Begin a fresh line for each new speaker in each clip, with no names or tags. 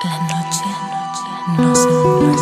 La noche no se duerme.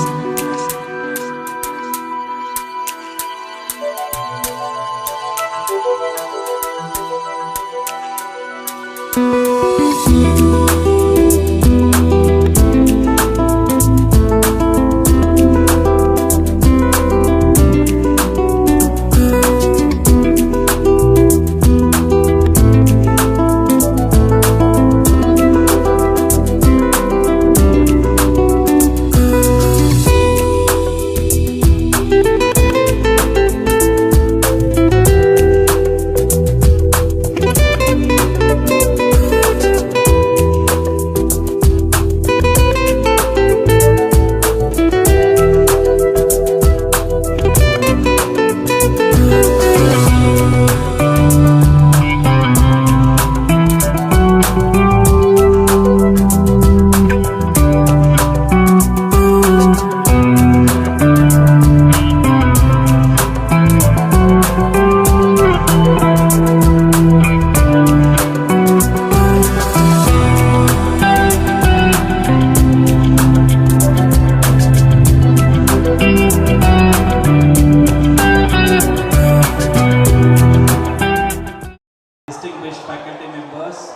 Distinguished faculty members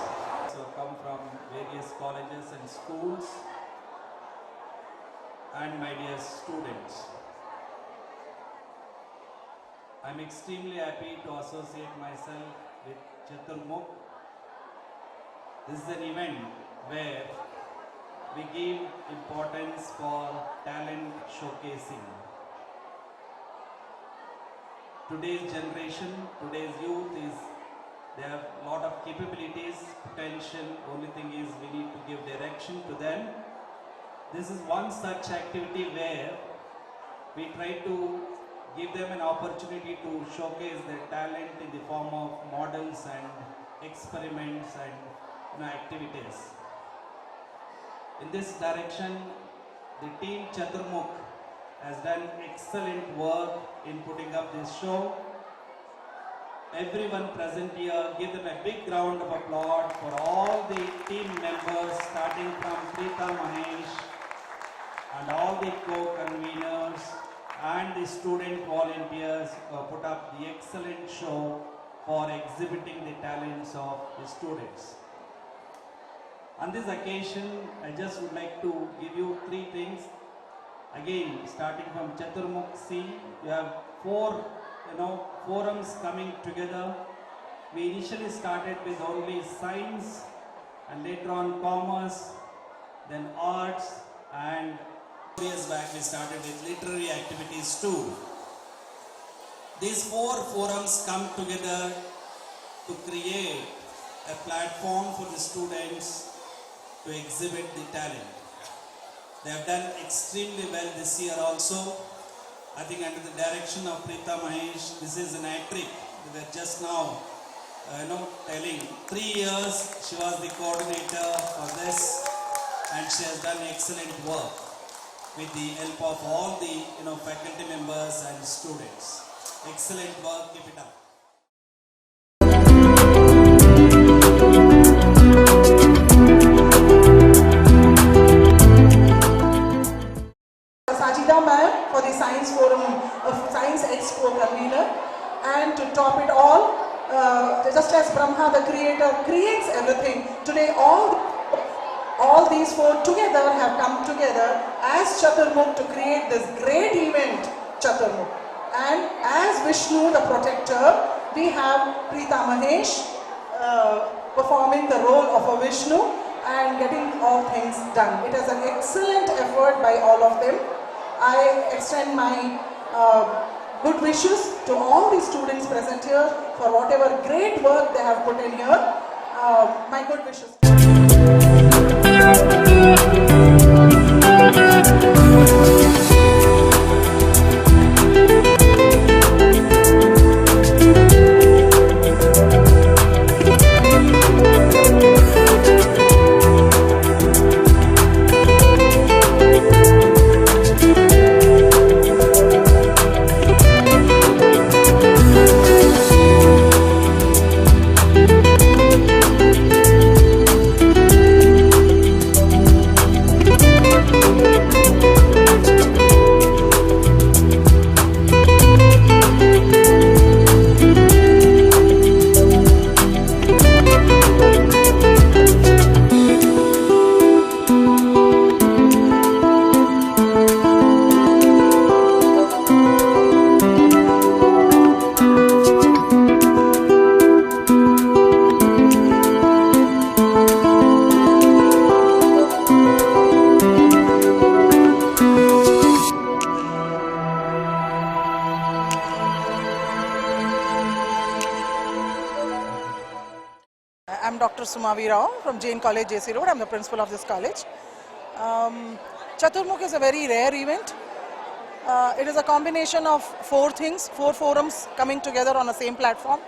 who come from various colleges and schools, and my dear students. I am extremely happy to associate myself with Chaturmukh. This is an event where we give importance for talent showcasing. Today's generation, today's youth they have a lot of capabilities, potential. Only thing is we need to give direction to them. This is one such activity where we try to give them an opportunity to showcase their talent in the form of models and experiments and activities. In this direction, the team Chaturmukh has done excellent work in putting up this show. Everyone present here, give them a big round of applause for all the team members, starting from Preeta Mahesh and all the co-conveners and the student volunteers who have put up the excellent show for exhibiting the talents of the students. On this occasion, I just would like to give you three things. Again, starting from Chaturmukh C, you have four forums coming together. We initially started with only science, and later on commerce, then arts, and 2 years back we started with literary activities too. These four forums come together to create a platform for the students to exhibit the talent. They have done extremely well this year also. I think under the direction of Preeta Mahesh, this is an hat-trick. We were just now telling 3 years she was the coordinator for this, and she has done excellent work with the help of all the faculty members and students. Excellent work, keep it up.
For the Science Forum of Science Expo convener, and to top it all, just as Brahma the creator creates everything, today all these four together have come together as Chaturmukh to create this great event, Chaturmukh. And as Vishnu the protector, we have Preeta Mahesh performing the role of a Vishnu and getting all things done. It is an excellent effort by all of them. I extend my good wishes to all the students present here for whatever great work they have put in here. My good wishes. I'm Dr. Sumavi Rao from Jain College, JC Road. I'm the principal of this college. Chaturmukh is a very rare event. It is a combination of four things, four forums coming together on the same platform.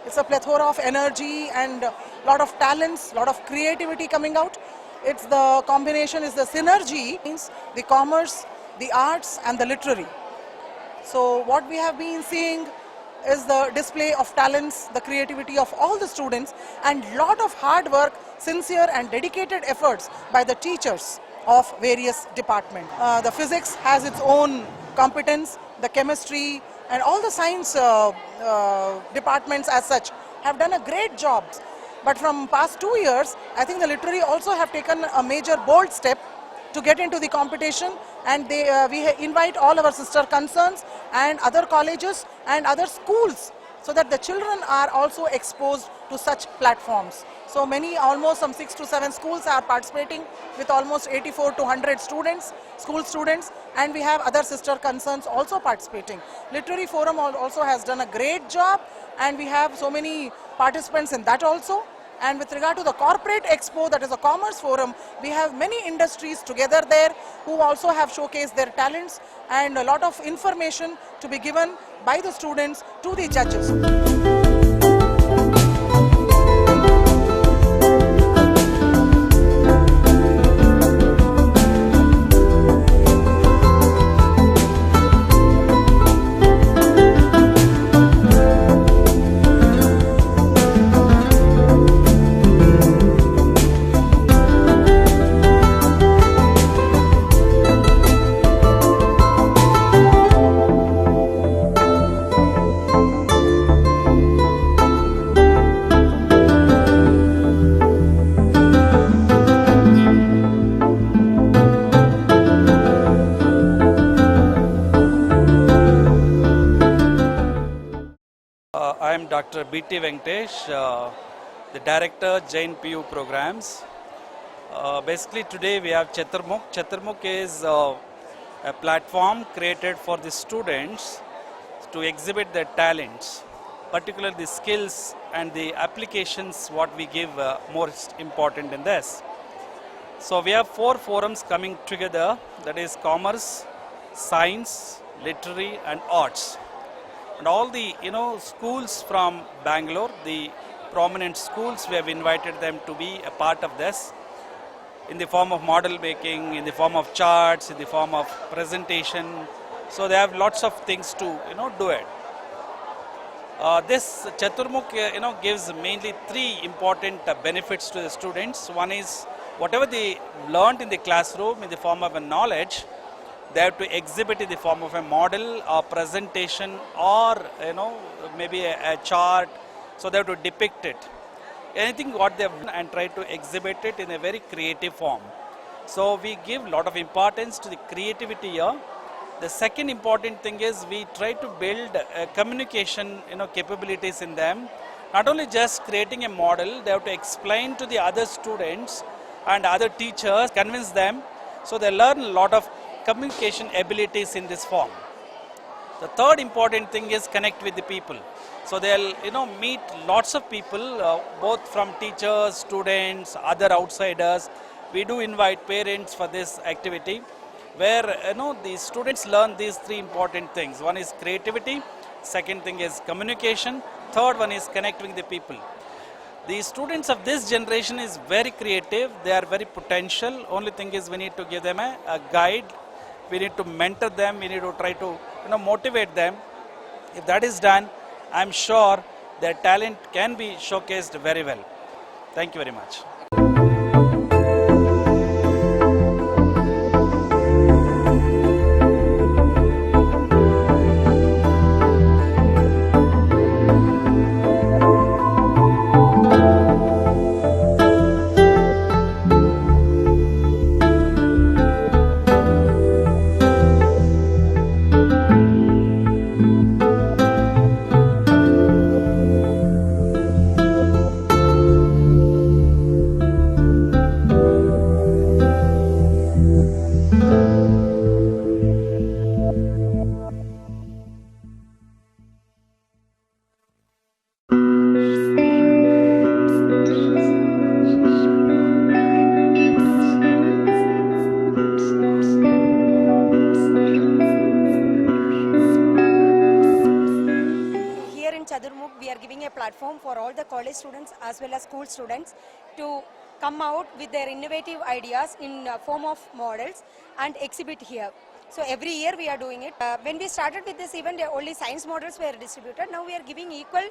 It's a plethora of energy and a lot of talents, lot of creativity coming out. It's the combination is the synergy, means the commerce, the arts and the literary. So what we have been seeing is the display of talents, the creativity of all the students and lot of hard work, sincere and dedicated efforts by the teachers of various departments. The physics has its own competence, the chemistry and all the science departments as such have done a great job. But from past 2 years, I think the literary also have taken a major bold step to get into the competition, and we invite all our sister concerns and other colleges and other schools so that the children are also exposed to such platforms. So many, almost some 6 to 7 schools are participating with almost 84 to 100 students, school students, and we have other sister concerns also participating. Literary Forum also has done a great job, and we have so many participants in that also. And with regard to the corporate expo, that is a commerce forum, we have many industries together there who also have showcased their talents and a lot of information to be given by the students to the judges.
I am Dr. B.T. Venkatesh, the Director, Jain PU Programs. Basically today we have Chaturmukh. Chaturmukh is a platform created for the students to exhibit their talents, particularly the skills and the applications what we give most important in this. So we have 4 forums coming together, that is commerce, science, literary and arts. And all the schools from Bangalore, the prominent schools, we have invited them to be a part of this in the form of model making, in the form of charts, in the form of presentation. So they have lots of things to do it. This Chaturmukh gives mainly 3 important benefits to the students. One is whatever they learned in the classroom in the form of a knowledge, they have to exhibit in the form of a model or presentation or maybe a chart. So they have to depict it. Anything what they have done and try to exhibit it in a very creative form. So we give a lot of importance to the creativity here. The second important thing is we try to build communication capabilities in them. Not only just creating a model, they have to explain to the other students and other teachers, convince them. So they learn a lot of communication abilities in this form. The third important thing is connect with the people. So they'll meet lots of people, both from teachers, students, other outsiders. We do invite parents for this activity, where the students learn these 3 important things. One is creativity, second thing is communication, third one is connecting the people. The students of this generation is very creative, they are very potential. Only thing is we need to give them a guide. We need to mentor them, we need to try to motivate them. If that is done, I am sure their talent can be showcased very well. Thank you very much.
platform for all the college students as well as school students to come out with their innovative ideas in form of models and exhibit here. So every year we are doing it. When we started with this event, only science models were distributed. Now we are giving equal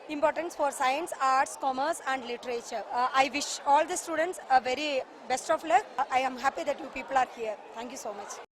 importance for science, arts, commerce and literature. I wish all the students a very best of luck. I am happy that you people are here. Thank you so much.